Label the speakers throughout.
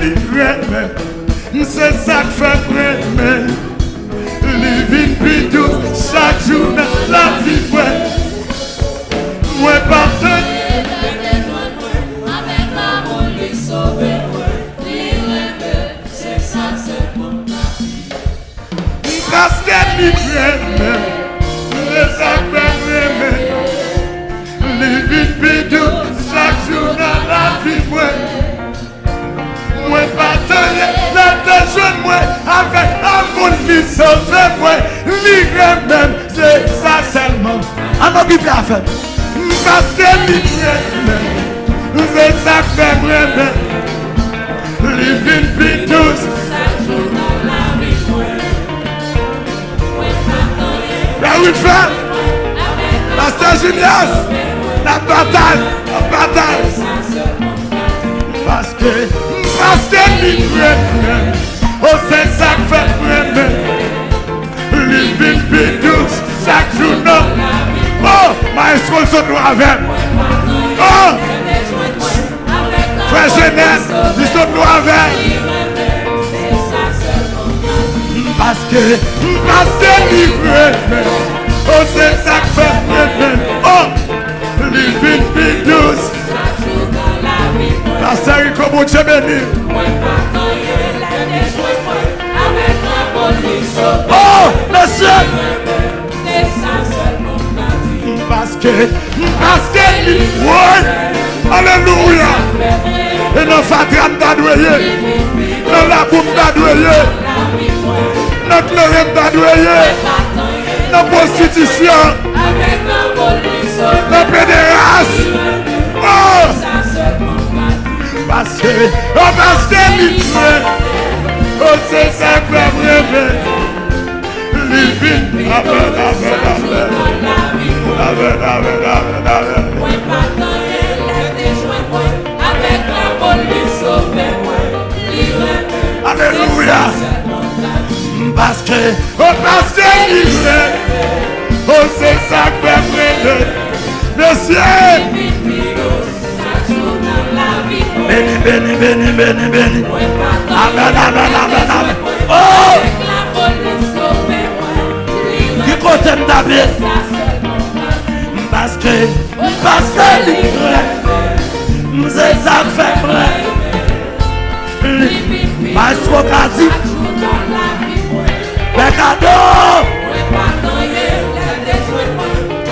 Speaker 1: livré, c'est ça que fait premier. Living plus doux, chaque jour dans la vie, moi partage.
Speaker 2: Avec l'amour lui sauver, c'est ça, c'est mon vie.
Speaker 1: Parce qu'elle livré, c'est ça que fait premier. Living plus doux, chaque jour dans la vie, moi partage. Moi avec amour lui sauver moi livré même c'est ça seulement alors qu'il a fait parce que livré même c'est ça que fait vraiment living plus douce là où il fait Pasteur Julius la bataille parce que livré même oh, c'est ça que fait vraiment. Living plus douce, chaque jour, non. Oh, maestro, son nous avec. Oh, frère Jeunesse, ils sont nous avec. Parce que livré, oh, c'est ça que fait vraiment. Oh, living plus douce. Pasteur Rico, mon Dieu béni. Oh, monsieur! Parce que oui, alléluia! Et nos fatras d'adouiller, dans la boum d'adouiller, notre lorem d'adouiller, nos prostitutions, nos pédérastes. Oh! Parce que livré, oh c'est ça que fait vraiment. Living, amen. Alléluia. Parce que livré, oh c'est ça que fait vraiment. Monsieur. Béni. Amen. Oh! Qui côté m'dabé? Parce que livré, c'est ça que fait vrai. Parce qu'on a dit, les cadeaux.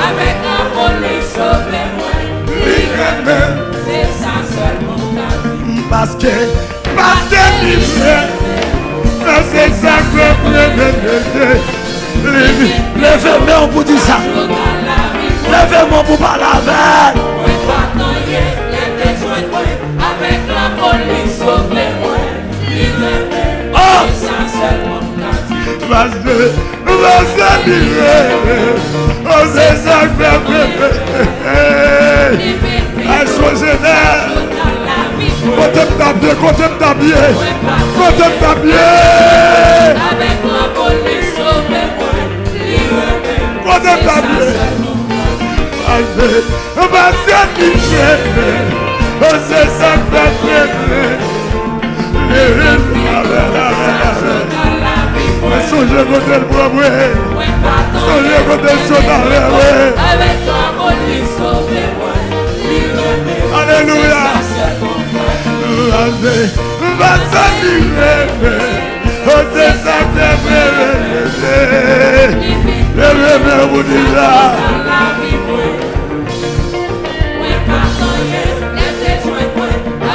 Speaker 1: Avec l'amour lui sauver moi. C'est ça seulement. Parce que livré, c'est ça que fait. Levez-moi pour dire ça. Levez-moi pour parler avec. Avec l'amour lui sauver moi. Oh! Parce que livré, oh c'est ça que fait. Maestro Jeunesse. Côté m'tabier. Avec l'amour lui sauver moi. Côté m'tabier. Parce que livré, oh c'est ça que fait. Songez côté le bois, songez côté le soda, avec l'amour lui sauver moi. Alléluia. Parce que livré, oh c'est ça que fait. Levez-moi vous dire là.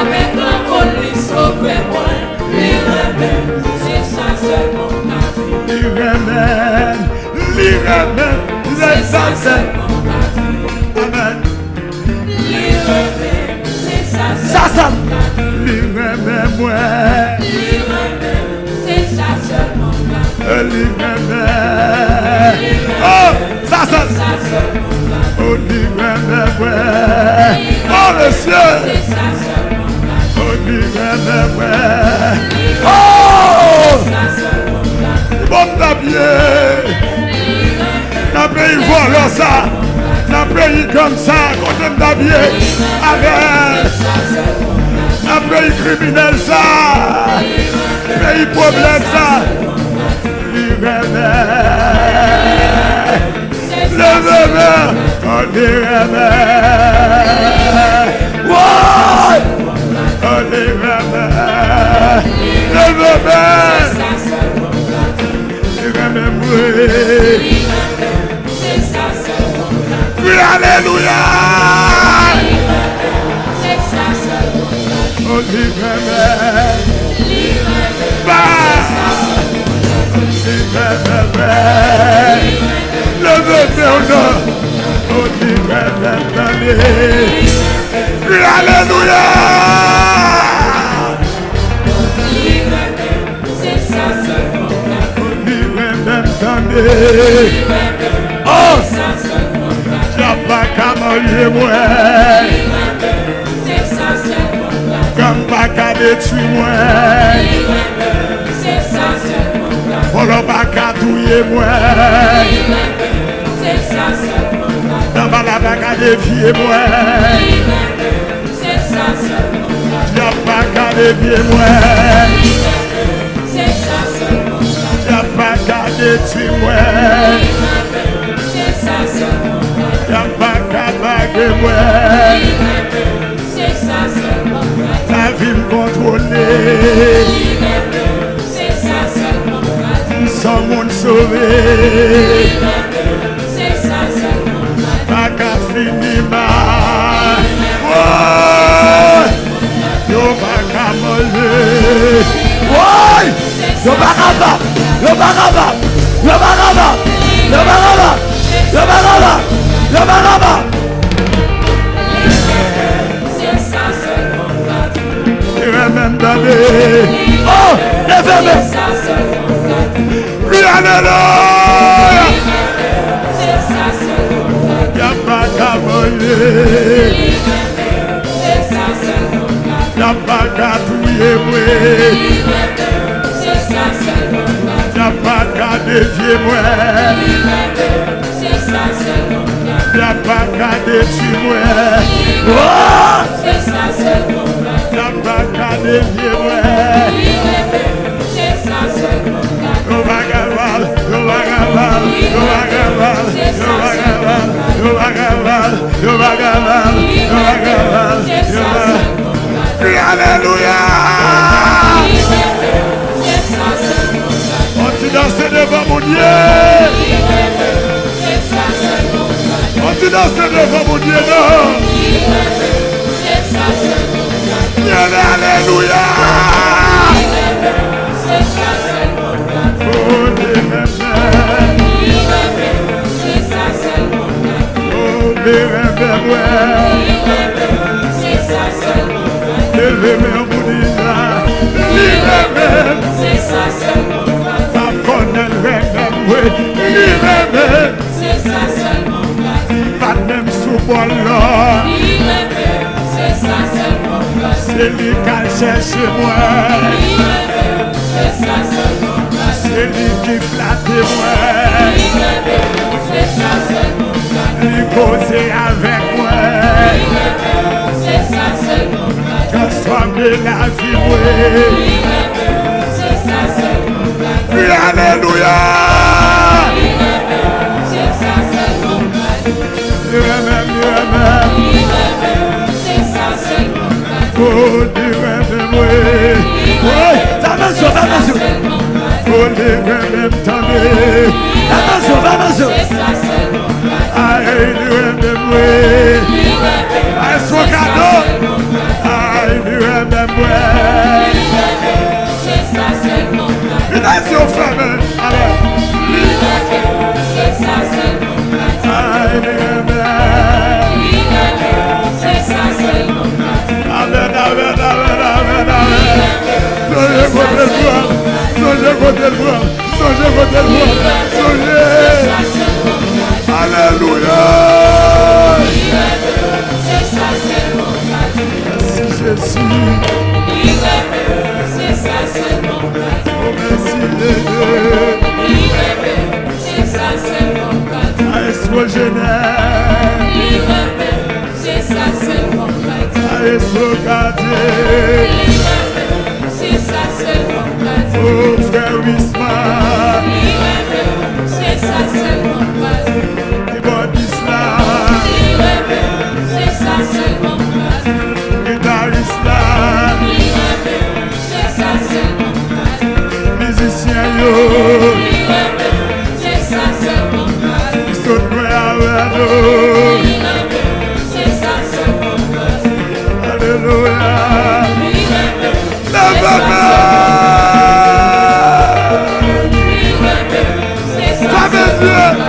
Speaker 1: Avec l'amour lui sauver moi. C'est ça seulement ma vie. Livré, c'est ça seulement ma vie. Amen. Livré, c'est ça seulement ma vie. Livré, moi. C'est ça seulement ma vie. Livré. Oh, ça seulement ma vie. Oh, livré, moi. Oh, le ciel. C'est ça seulement ma vie. Oh, livré, moi. Oh! Bon tabier! Dans le pays voilà ça! Dans le pays comme ça, quand on tabier! Avec! Dans le pays criminel ça, pays problème ça. Le bébé, on dirait ouais, on dirait le bébé, oui, alléluia. On dirait le bébé, on dirait oui, alléluia. Oh, j'ai pas qu'à manger moi, comme pas qu'à détruire moi, pour le pas qu'à touiller moi, dans ma la pas qu'à défier moi, j'ai pas qu'à défier moi. Y'a pas qu'à détruire moi, y'a pas qu'à baguer moi, ta vie me contrôler, sans monde sauvé, pas qu'à finir mal, y'a pas qu'à manger, y'a pas qu'à battre. Le baraba, le baraba, le baraba, le baraba, le baraba. Tu vas même donner. Oh, les femmes. Oui, alléluia. Y'a pas qu'à manger. Y'a pas qu'à touiller, oui. Y'a pas qu'à défier moi, y'a pas qu'à détruire moi, y'a pas qu'à défier moi. No vagabond, no vagabond, no vagabond, no vagabond, no vagabond, no vagabond, no vagabond. Alléluia. Tu danses devant mon Dieu. On tu danses devant mon Dieu, non. Bien, alléluia. Oh, les mêmes. Oh, les mêmes. Les mêmes, mon Dieu. Les mêmes.
Speaker 2: C'est ça seulement. C'est ça seulement.
Speaker 1: Pas même sous bon là.
Speaker 2: C'est ça seulement.
Speaker 1: C'est lui qui cherche moi.
Speaker 2: C'est ça seulement.
Speaker 1: C'est lui qui flatte moi.
Speaker 2: C'est ça seulement.
Speaker 1: Lui causer avec moi.
Speaker 2: C'est ça seulement.
Speaker 1: Transformer la vie moi.
Speaker 2: C'est ça seulement.
Speaker 1: Oui, alléluia.
Speaker 2: C'est ça seulement. C'est ça seulement.
Speaker 1: Oh, Dieu, moi. Oui, attention. Oh, Dieu, attendez. Attention.
Speaker 2: C'est ça seulement.
Speaker 1: Aïe, Dieu, moi. Aïe, son cadeau. Aïe, Dieu, moi.
Speaker 2: C'est ça seulement.
Speaker 1: Attention, femme. Alors.
Speaker 2: C'est ça seulement.
Speaker 1: Aïe, Dieu, moi.
Speaker 2: C'est ça seulement.
Speaker 1: Amen. Songez votre voix. Songez votre voix. Alléluia.
Speaker 2: C'est ça seulement.
Speaker 1: Merci Jésus.
Speaker 2: C'est ça seulement.
Speaker 1: Oh, merci Dieu.
Speaker 2: C'est ça seulement.
Speaker 1: Explogénère.
Speaker 2: C'est ça seulement.
Speaker 1: Explogade. Alléluia.
Speaker 2: C'est ça seulement.
Speaker 1: Alléluia. La
Speaker 2: C'est ça
Speaker 1: main.
Speaker 2: c'est ça
Speaker 1: Dieu.